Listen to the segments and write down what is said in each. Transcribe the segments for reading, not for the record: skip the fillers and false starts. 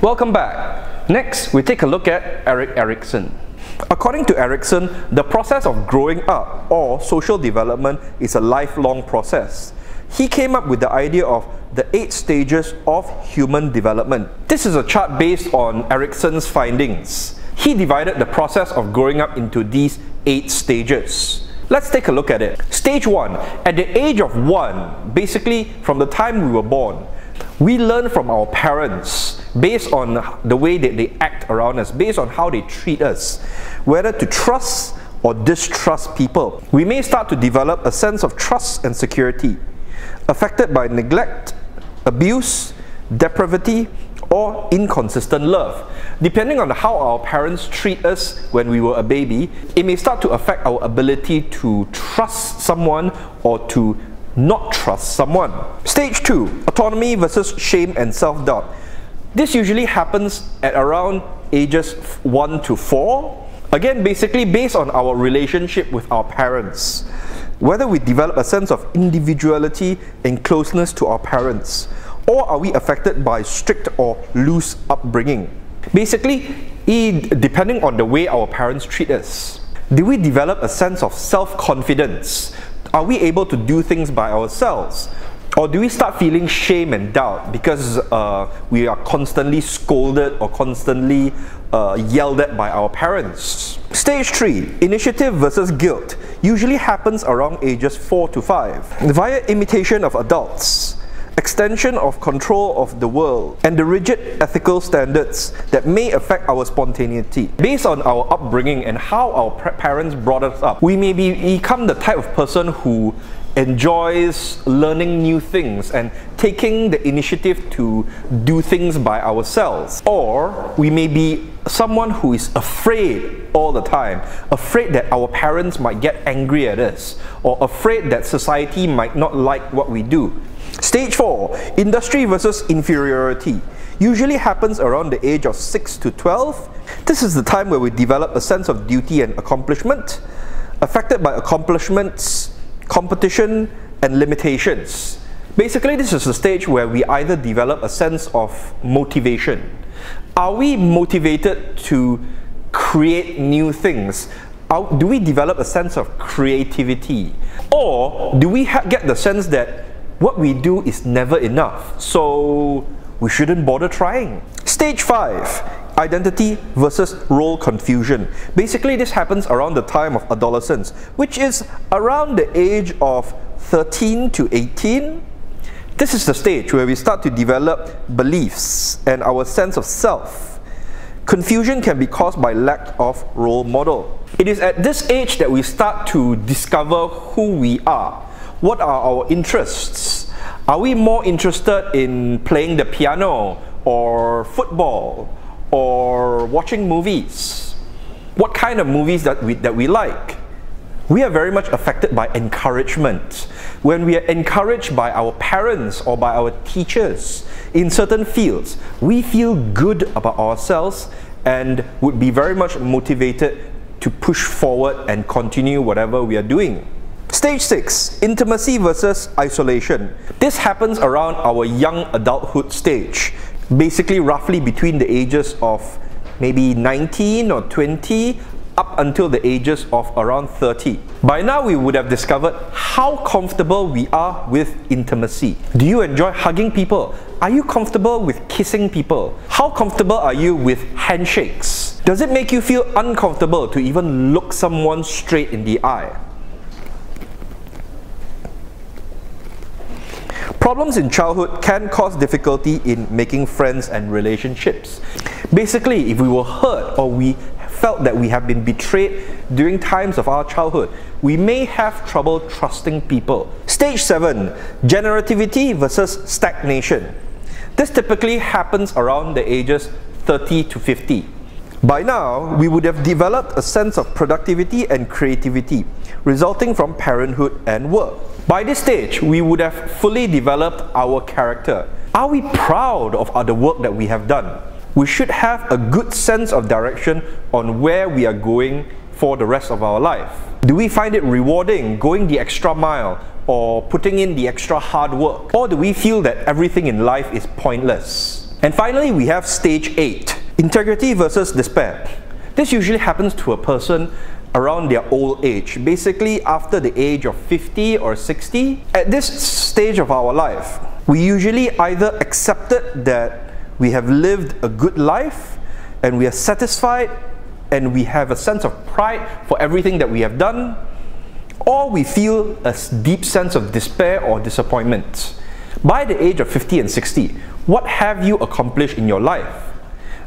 Welcome back. Next, we take a look at Erik Erikson. According to Erikson, the process of growing up or social development is a lifelong process. He came up with the idea of the 8 stages of human development. This is a chart based on Erikson's findings. He divided the process of growing up into these 8 stages. Let's take a look at it. Stage 1. At the age of 1, basically from the time we were born, we learn from our parents based on the way that they act around us, based on how they treat us, whether to trust or distrust people. We may start to develop a sense of trust and security, affected by neglect, abuse, depravity, or inconsistent love. Depending on how our parents treat us when we were a baby, it may start to affect our ability to trust someone or to not trust someone. Stage 2. Autonomy versus shame and self-doubt. This usually happens at around ages 1 to 4. Again, basically based on our relationship with our parents. Whether we develop a sense of individuality and closeness to our parents, or are we affected by strict or loose upbringing? Basically, depending on the way our parents treat us. Do we develop a sense of self-confidence? Are we able to do things by ourselves? Or do we start feeling shame and doubt because we are constantly scolded or constantly yelled at by our parents? Stage 3. Initiative versus guilt usually happens around ages 4 to 5 via imitation of adults, extension of control of the world, and the rigid ethical standards that may affect our spontaneity. Based on our upbringing and how our parents brought us up, we may become the type of person who enjoys learning new things and taking the initiative to do things by ourselves. Or we may be someone who is afraid all the time, afraid that our parents might get angry at us, or afraid that society might not like what we do. Stage 4. Industry versus inferiority usually happens around the age of 6 to 12. This is the time where we develop a sense of duty and accomplishment, affected by accomplishments, competition, and limitations. Basically, this is the stage where we either develop a sense of motivation. Are we motivated to create new things? Do we develop a sense of creativity? Or do we get the sense that what we do is never enough, so we shouldn't bother trying? Stage 5. Identity versus role confusion. Basically, this happens around the time of adolescence, which is around the age of 13 to 18. This is the stage where we start to develop beliefs and our sense of self. Confusion can be caused by lack of role model. It is at this age that we start to discover who we are. What are our interests? Are we more interested in playing the piano or football or watching movies? What kind of movies that we like? We are very much affected by encouragement. When we are encouraged by our parents or by our teachers in certain fields, we feel good about ourselves and would be very much motivated to push forward and continue whatever we are doing. Stage 6. Intimacy versus isolation. This happens around our young adulthood stage, basically roughly between the ages of maybe 19 or 20 up until the ages of around 30. By now we would have discovered how comfortable we are with intimacy. Do you enjoy hugging people? Are you comfortable with kissing people? How comfortable are you with handshakes? Does it make you feel uncomfortable to even look someone straight in the eye? Problems in childhood can cause difficulty in making friends and relationships. Basically, if we were hurt or we felt that we have been betrayed during times of our childhood, we may have trouble trusting people. Stage 7. Generativity versus stagnation. This typically happens around the ages 30 to 50. By now, we would have developed a sense of productivity and creativity resulting from parenthood and work. By this stage, we would have fully developed our character. Are we proud of the work that we have done? We should have a good sense of direction on where we are going for the rest of our life. Do we find it rewarding going the extra mile or putting in the extra hard work? Or do we feel that everything in life is pointless? And finally, we have stage 8, integrity versus despair. This usually happens to a person around their old age, basically after the age of 50 or 60. At this stage of our life, we usually either accepted that we have lived a good life and we are satisfied and we have a sense of pride for everything that we have done, or we feel a deep sense of despair or disappointment. By the age of 50 and 60, what have you accomplished in your life?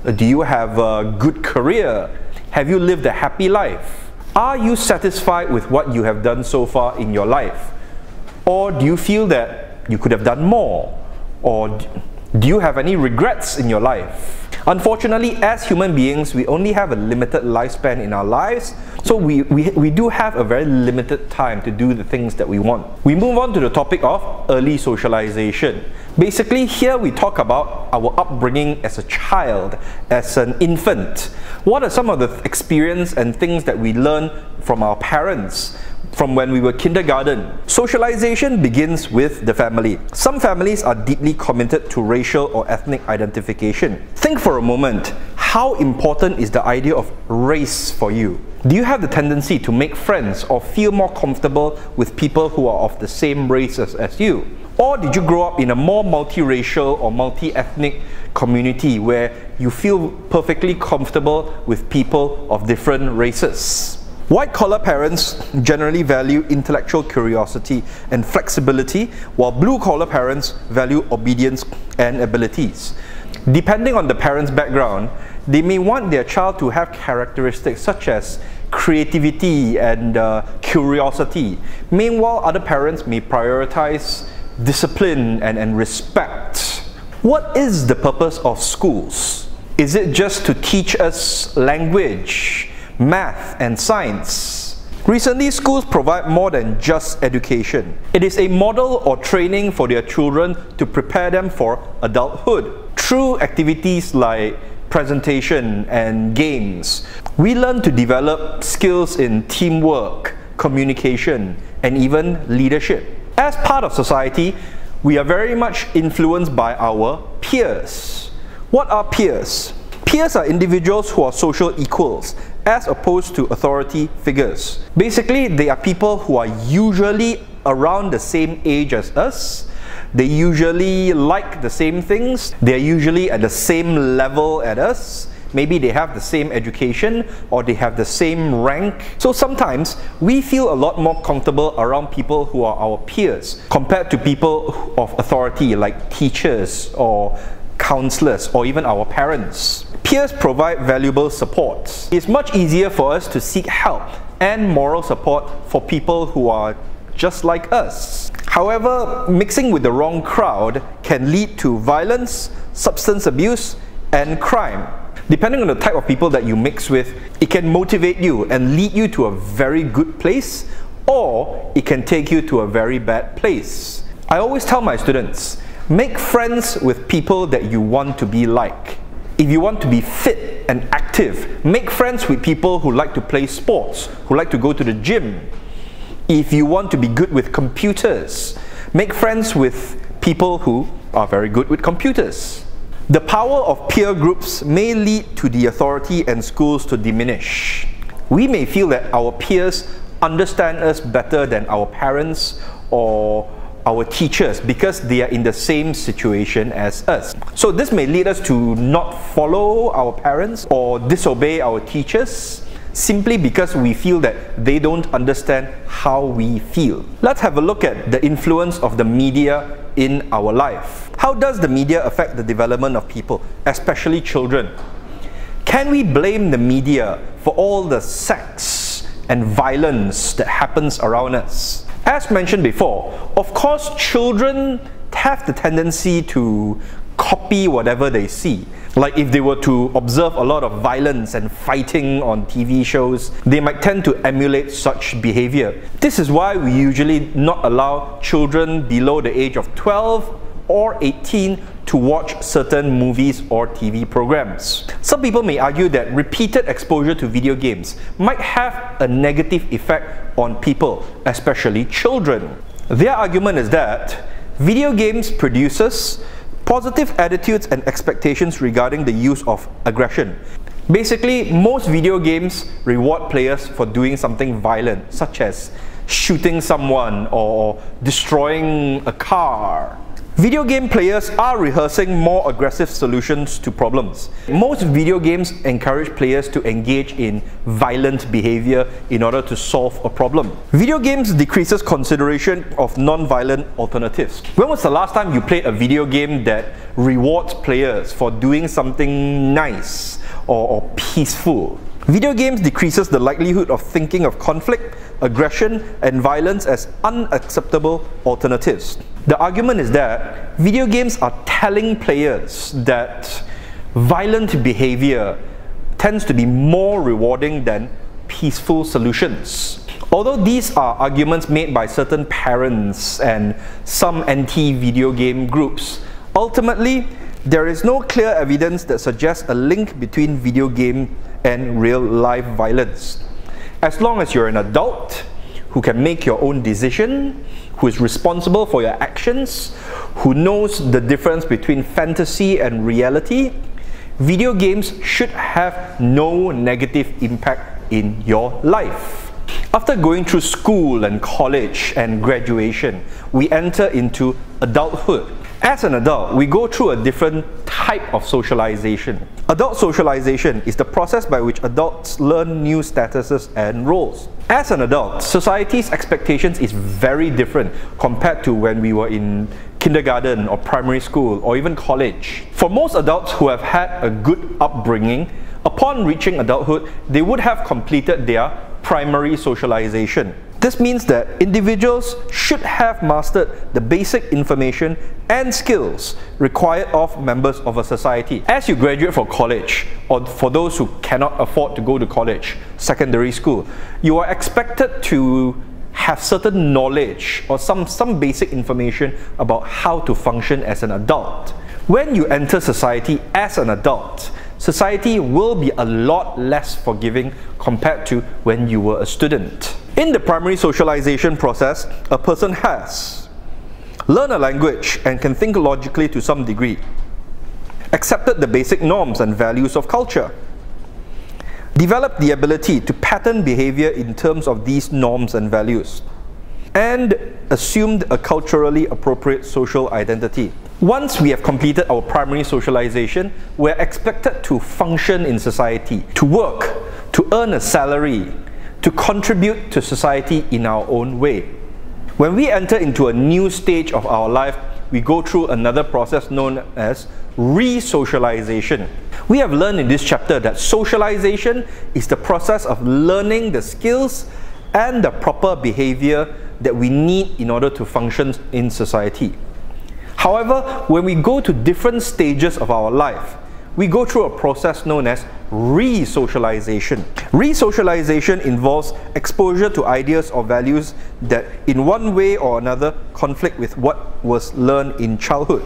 Do you have a good career? Have you lived a happy life? Are you satisfied with what you have done so far in your life? Or do you feel that you could have done more? Or do you have any regrets in your life? Unfortunately, as human beings, we only have a limited lifespan in our lives, so we do have a very limited time to do the things that we want. We move on to the topic of early socialization. Basically, here we talk about our upbringing as a child, as an infant. What are some of the experience and things that we learn from our parents from when we were kindergarten? Socialization begins with the family. Some families are deeply committed to racial or ethnic identification. Think for a moment, how important is the idea of race for you? Do you have the tendency to make friends or feel more comfortable with people who are of the same race as you? Or did you grow up in a more multiracial or multi-ethnic community where you feel perfectly comfortable with people of different races? White-collar parents generally value intellectual curiosity and flexibility, while blue-collar parents value obedience and abilities. Depending on the parent's background, they may want their child to have characteristics such as creativity and curiosity. Meanwhile, other parents may prioritize discipline and respect. What is the purpose of schools? Is it just to teach us language, math and science? Recently, schools provide more than just education. It is a model or training for their children to prepare them for adulthood. Through activities like presentation and games, we learn to develop skills in teamwork, communication, and even leadership. As part of society, we are very much influenced by our peers. What are peers? Peers are individuals who are social equals, as opposed to authority figures. Basically, they are people who are usually around the same age as us. They usually like the same things. They're usually at the same level as us. Maybe they have the same education or they have the same rank. So sometimes we feel a lot more comfortable around people who are our peers compared to people of authority like teachers or counselors or even our parents. Peers provide valuable support. It's much easier for us to seek help and moral support for people who are just like us. However, mixing with the wrong crowd can lead to violence, substance abuse, and crime. Depending on the type of people that you mix with, it can motivate you and lead you to a very good place, or it can take you to a very bad place. I always tell my students, make friends with people that you want to be like. If you want to be fit and active, make friends with people who like to play sports, who like to go to the gym. If you want to be good with computers, make friends with people who are very good with computers. The power of peer groups may lead to the authority and schools to diminish. We may feel that our peers understand us better than our parents or our teachers because they are in the same situation as us. So this may lead us to not follow our parents or disobey our teachers simply because we feel that they don't understand how we feel. Let's have a look at the influence of the media in our life. How does the media affect the development of people, especially children? Can we blame the media for all the sex and violence that happens around us? As mentioned before, of course, children have the tendency to copy whatever they see. Like if they were to observe a lot of violence and fighting on TV shows, they might tend to emulate such behavior. This is why we usually not allow children below the age of 12 or 18 to watch certain movies or TV programs. Some people may argue that repeated exposure to video games might have a negative effect on people, especially children. Their argument is that video games Positive attitudes and expectations regarding the use of aggression. Basically, most video games reward players for doing something violent, such as shooting someone or destroying a car. Video game players are rehearsing more aggressive solutions to problems. Most video games encourage players to engage in violent behavior in order to solve a problem. Video games decreases consideration of non-violent alternatives. When was the last time you played a video game that rewards players for doing something nice or peaceful? Video games decreases the likelihood of thinking of conflict, aggression, and violence as unacceptable alternatives. The argument is that video games are telling players that violent behavior tends to be more rewarding than peaceful solutions. Although these are arguments made by certain parents and some anti-video game groups, ultimately, there is no clear evidence that suggests a link between video game and real-life violence. As long as you're an adult who can make your own decision, who is responsible for your actions, who knows the difference between fantasy and reality, video games should have no negative impact in your life. After going through school and college and graduation, we enter into adulthood. As an adult, we go through a different type of socialization. Adult socialization is the process by which adults learn new statuses and roles. As an adult, society's expectations is very different compared to when we were in kindergarten or primary school or even college. For most adults who have had a good upbringing, upon reaching adulthood, they would have completed their primary socialization. This means that individuals should have mastered the basic information and skills required of members of a society. As you graduate from college, or for those who cannot afford to go to college, secondary school, you are expected to have certain knowledge or some basic information about how to function as an adult. When you enter society as an adult, society will be a lot less forgiving compared to when you were a student. In the primary socialization process, a person has learned a language and can think logically to some degree, accepted the basic norms and values of culture, developed the ability to pattern behavior in terms of these norms and values, and assumed a culturally appropriate social identity. Once we have completed our primary socialization, we are expected to function in society, to work, to earn a salary, to contribute to society in our own way. When we enter into a new stage of our life, we go through another process known as re-socialization. We have learned in this chapter that socialization is the process of learning the skills and the proper behavior that we need in order to function in society. However, when we go to different stages of our life, we go through a process known as re-socialization. Re-socialization involves exposure to ideas or values that in one way or another conflict with what was learned in childhood.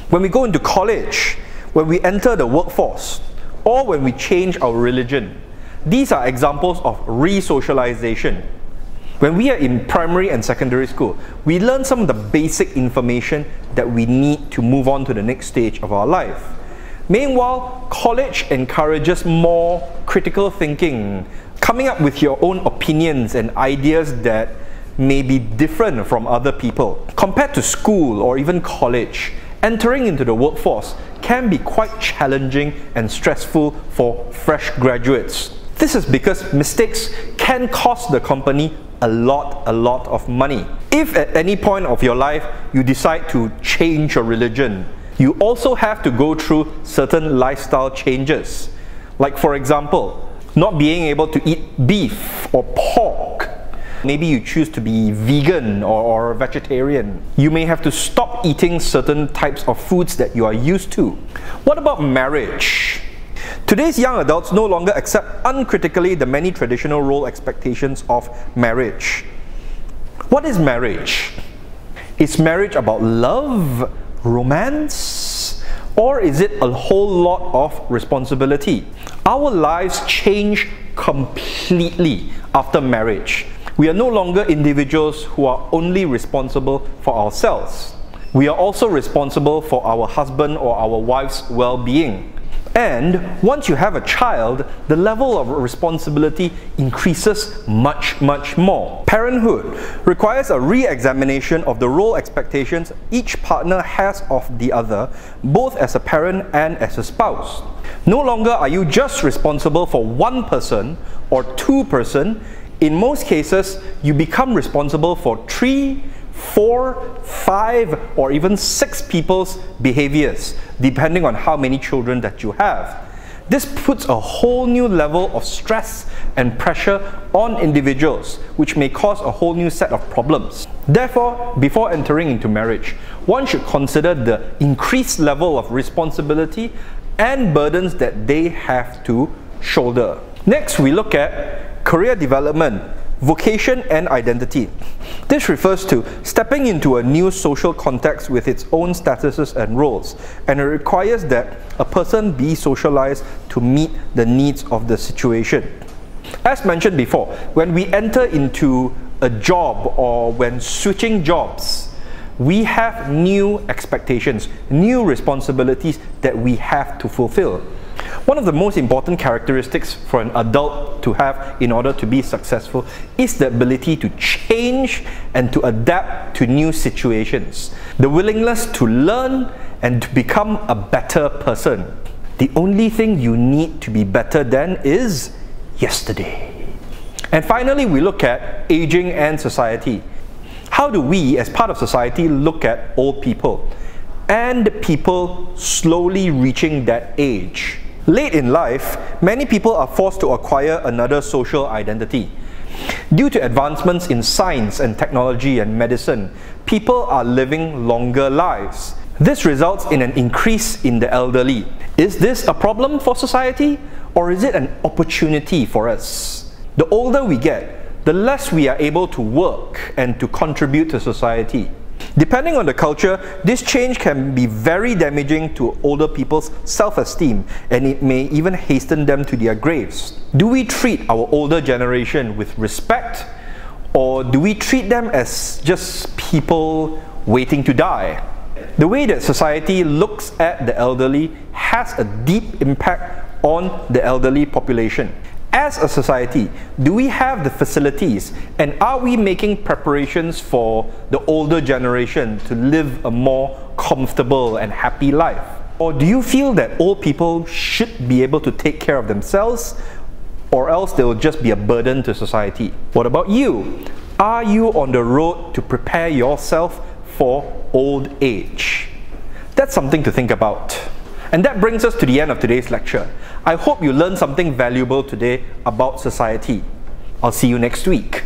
When we go into college, when we enter the workforce, or when we change our religion, these are examples of re-socialization. When we are in primary and secondary school, we learn some of the basic information that we need to move on to the next stage of our life. Meanwhile, college encourages more critical thinking, coming up with your own opinions and ideas that may be different from other people. Compared to school or even college, entering into the workforce can be quite challenging and stressful for fresh graduates. This is because mistakes can cost the company a lot of money. If at any point of your life you decide to change your religion, you also have to go through certain lifestyle changes. Like for example, not being able to eat beef or pork. Maybe you choose to be vegan or vegetarian. You may have to stop eating certain types of foods that you are used to. What about marriage? Today's young adults no longer accept uncritically the many traditional role expectations of marriage. What is marriage? Is marriage about love, romance, or is it a whole lot of responsibility? Our lives change completely after marriage. We are no longer individuals who are only responsible for ourselves. We are also responsible for our husband or our wife's well-being. And once you have a child, the level of responsibility increases much more. Parenthood requires a re-examination of the role expectations each partner has of the other, both as a parent and as a spouse. No longer are you just responsible for one person or two persons. In most cases, you become responsible for 3, 4, 5, or even 6 people's behaviors, depending on how many children that you have. This puts a whole new level of stress and pressure on individuals, which may cause a whole new set of problems. Therefore, before entering into marriage, one should consider the increased level of responsibility and burdens that they have to shoulder. Next, we look at career development, vocation and identity. This refers to stepping into a new social context with its own statuses and roles, and it requires that a person be socialized to meet the needs of the situation. As mentioned before, when we enter into a job or when switching jobs, we have new expectations, new responsibilities that we have to fulfill. One of the most important characteristics for an adult to have in order to be successful is the ability to change and to adapt to new situations. The willingness to learn and to become a better person. The only thing you need to be better than is yesterday. And finally, we look at aging and society. How do we, as part of society, look at old people and people slowly reaching that age? Late in life, many people are forced to acquire another social identity. Due to advancements in science and technology and medicine, people are living longer lives. This results in an increase in the elderly. Is this a problem for society, or is it an opportunity for us? The older we get, the less we are able to work and to contribute to society. Depending on the culture, this change can be very damaging to older people's self-esteem, and it may even hasten them to their graves. Do we treat our older generation with respect, or do we treat them as just people waiting to die? The way that society looks at the elderly has a deep impact on the elderly population. As a society, do we have the facilities, and are we making preparations for the older generation to live a more comfortable and happy life? Or do you feel that old people should be able to take care of themselves, or else they will just be a burden to society? What about you? Are you on the road to prepare yourself for old age? That's something to think about. And that brings us to the end of today's lecture. I hope you learned something valuable today about society. I'll see you next week.